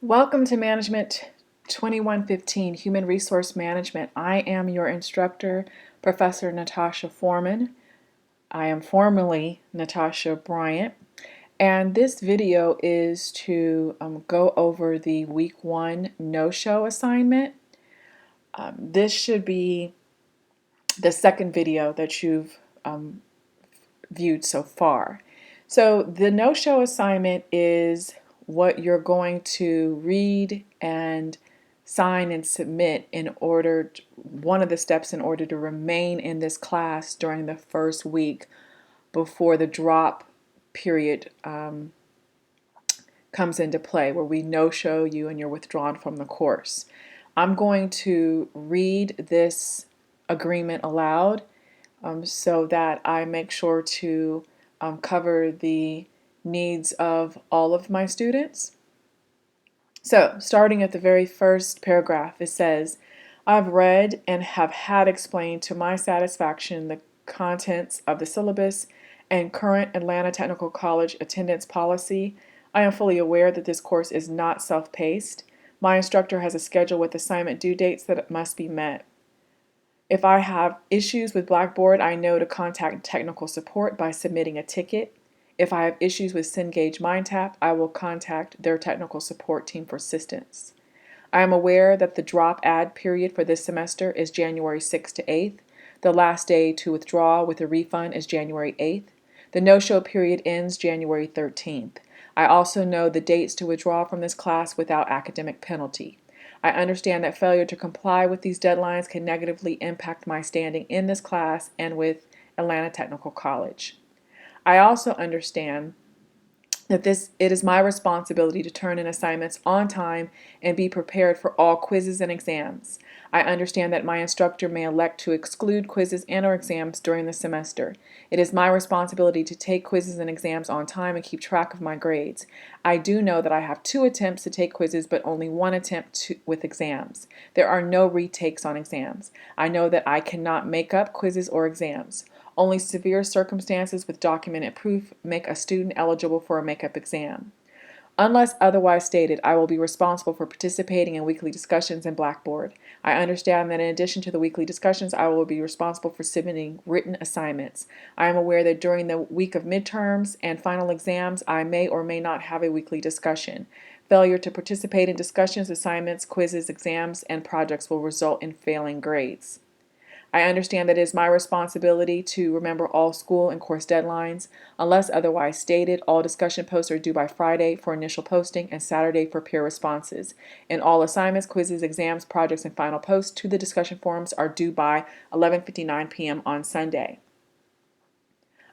Welcome to Management 2115, Human Resource Management. I am your instructor, Professor Natasha Foreman. I am formerly Natasha Bryant, and this video is to go over the Week 1 no-show assignment. This should be the second video that you've viewed so far. So the no-show assignment is what you're going to read and sign and submit in order one of the steps in order to remain in this class during the first week before the drop period comes into play, where we no-show you and you're withdrawn from the course. I'm going to read this agreement aloud so that I make sure to cover the needs of all of my students. So, starting at the very first paragraph, it says, I've read and have had explained to my satisfaction the contents of the syllabus and current Atlanta Technical College attendance policy. I am fully aware that this course is not self-paced. My instructor has a schedule with assignment due dates that must be met. If I have issues with Blackboard, I know to contact technical support by submitting a ticket. If I have issues with Cengage MindTap, I will contact their technical support team for assistance. I am aware that the drop add period for this semester is January 6th to 8th. The last day to withdraw with a refund is January 8th. The no-show period ends January 13th. I also know the dates to withdraw from this class without academic penalty. I understand that failure to comply with these deadlines can negatively impact my standing in this class and with Atlanta Technical College. I also understand that it is my responsibility to turn in assignments on time and be prepared for all quizzes and exams. I understand that my instructor may elect to exclude quizzes and/or exams during the semester. It is my responsibility to take quizzes and exams on time and keep track of my grades. I do know that I have 2 attempts to take quizzes but only 1 attempt with exams. There are no retakes on exams. I know that I cannot make up quizzes or exams. Only severe circumstances with documented proof make a student eligible for a makeup exam. Unless otherwise stated, I will be responsible for participating in weekly discussions in Blackboard. I understand that in addition to the weekly discussions, I will be responsible for submitting written assignments. I am aware that during the week of midterms and final exams, I may or may not have a weekly discussion. Failure to participate in discussions, assignments, quizzes, exams, and projects will result in failing grades. I understand that it is my responsibility to remember all school and course deadlines. Unless otherwise stated, all discussion posts are due by Friday for initial posting and Saturday for peer responses. And all assignments, quizzes, exams, projects, and final posts to the discussion forums are due by 11:59 p.m. on Sunday.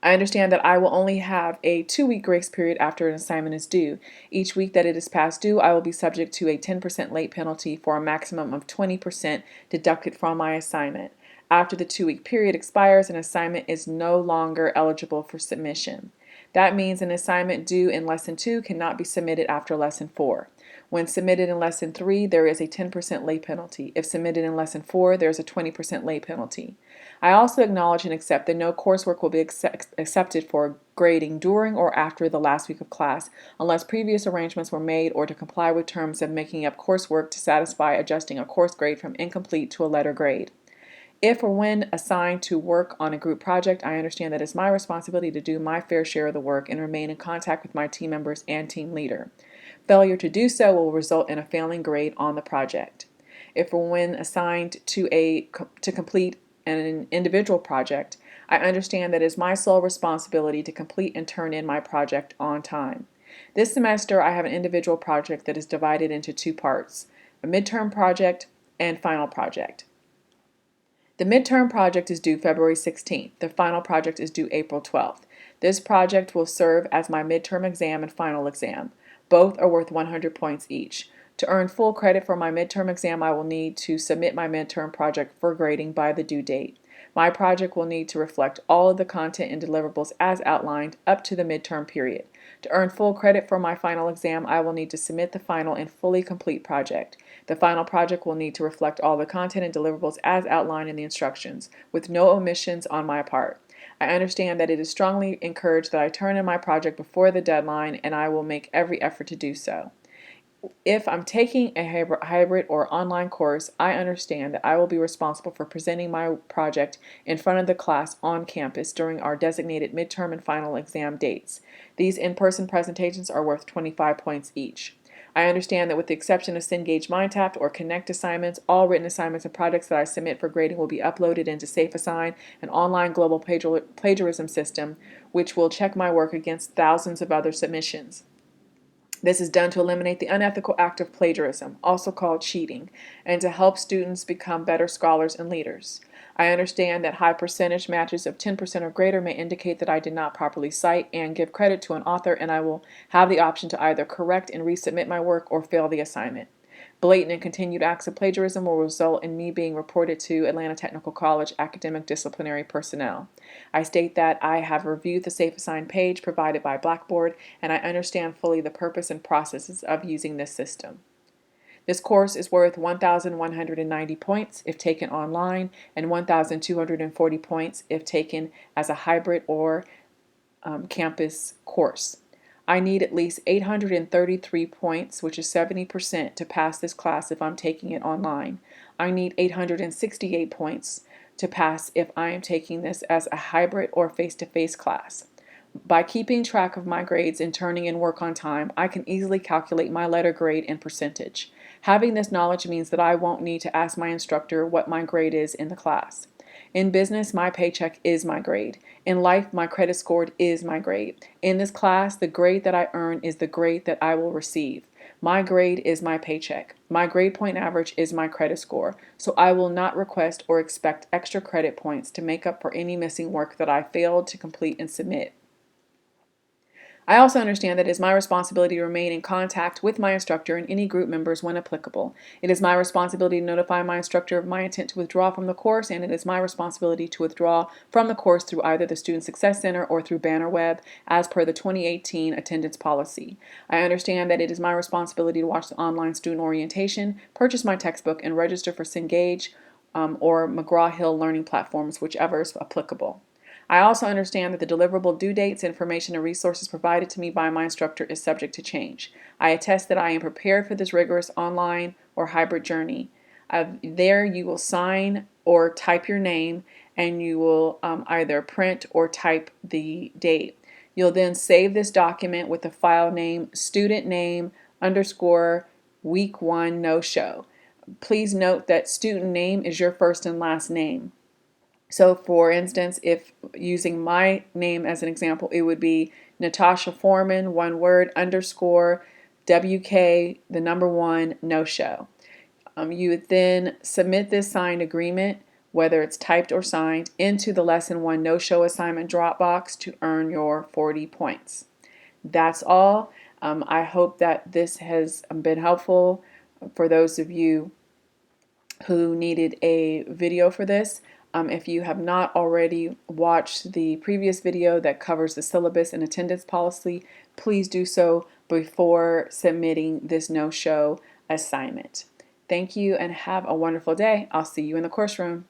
I understand that I will only have a 2-week grace period after an assignment is due. Each week that it is past due, I will be subject to a 10% late penalty for a maximum of 20% deducted from my assignment. After the 2-week period expires, an assignment is no longer eligible for submission. That means an assignment due in Lesson 2 cannot be submitted after Lesson 4. When submitted in Lesson 3, there is a 10% late penalty. If submitted in Lesson 4, there is a 20% late penalty. I also acknowledge and accept that no coursework will be accepted for grading during or after the last week of class unless previous arrangements were made or to comply with terms of making up coursework to satisfy adjusting a course grade from incomplete to a letter grade. If or when assigned to work on a group project, I understand that it's my responsibility to do my fair share of the work and remain in contact with my team members and team leader. Failure to do so will result in a failing grade on the project. If or when assigned to complete an individual project, I understand that it is my sole responsibility to complete and turn in my project on time. This semester, I have an individual project that is divided into 2 parts, a midterm project and final project. The midterm project is due February 16th. The final project is due April 12th. This project will serve as my midterm exam and final exam. Both are worth 100 points each. To earn full credit for my midterm exam, I will need to submit my midterm project for grading by the due date. My project will need to reflect all of the content and deliverables as outlined up to the midterm period. To earn full credit for my final exam, I will need to submit the final and fully complete project. The final project will need to reflect all the content and deliverables as outlined in the instructions, with no omissions on my part. I understand that it is strongly encouraged that I turn in my project before the deadline, and I will make every effort to do so. If I'm taking a hybrid or online course, I understand that I will be responsible for presenting my project in front of the class on campus during our designated midterm and final exam dates. These in-person presentations are worth 25 points each. I understand that with the exception of Cengage MindTap or Connect assignments, all written assignments and projects that I submit for grading will be uploaded into SafeAssign, an online global plagiarism system, which will check my work against thousands of other submissions. This is done to eliminate the unethical act of plagiarism, also called cheating, and to help students become better scholars and leaders. I understand that high percentage matches of 10% or greater may indicate that I did not properly cite and give credit to an author, and I will have the option to either correct and resubmit my work or fail the assignment. Blatant and continued acts of plagiarism will result in me being reported to Atlanta Technical College academic disciplinary personnel. I state that I have reviewed the SafeAssign page provided by Blackboard, and I understand fully the purpose and processes of using this system. This course is worth 1,190 points if taken online and 1,240 points if taken as a hybrid or campus course. I need at least 833 points, which is 70%, to pass this class if I'm taking it online. I need 868 points to pass if I am taking this as a hybrid or face-to-face class. By keeping track of my grades and turning in work on time, I can easily calculate my letter grade and percentage. Having this knowledge means that I won't need to ask my instructor what my grade is in the class. In business, my paycheck is my grade. In life, my credit score is my grade. In this class, the grade that I earn is the grade that I will receive. My grade is my paycheck. My grade point average is my credit score, so I will not request or expect extra credit points to make up for any missing work that I failed to complete and submit. I also understand that it is my responsibility to remain in contact with my instructor and any group members when applicable. It is my responsibility to notify my instructor of my intent to withdraw from the course, and it is my responsibility to withdraw from the course through either the Student Success Center or through Bannerweb as per the 2018 attendance policy. I understand that it is my responsibility to watch the online student orientation, purchase my textbook, and register for Cengage or McGraw-Hill learning platforms, whichever is applicable. I also understand that the deliverable due dates, information, and resources provided to me by my instructor is subject to change. I attest that I am prepared for this rigorous online or hybrid journey. There you will sign or type your name, and you will either print or type the date. You'll then save this document with the file name student name underscore week 1 no show. Please note that student name is your first and last name. So for instance, if using my name as an example, it would be Natasha Foreman, one word, underscore, WK, the number 1, no show. You would then submit this signed agreement, whether it's typed or signed, into the Lesson 1 no show assignment Dropbox to earn your 40 points. That's all. I hope that this has been helpful for those of you who needed a video for this. If you have not already watched the previous video that covers the syllabus and attendance policy, please do so before submitting this no-show assignment. Thank you and have a wonderful day. I'll see you in the course room.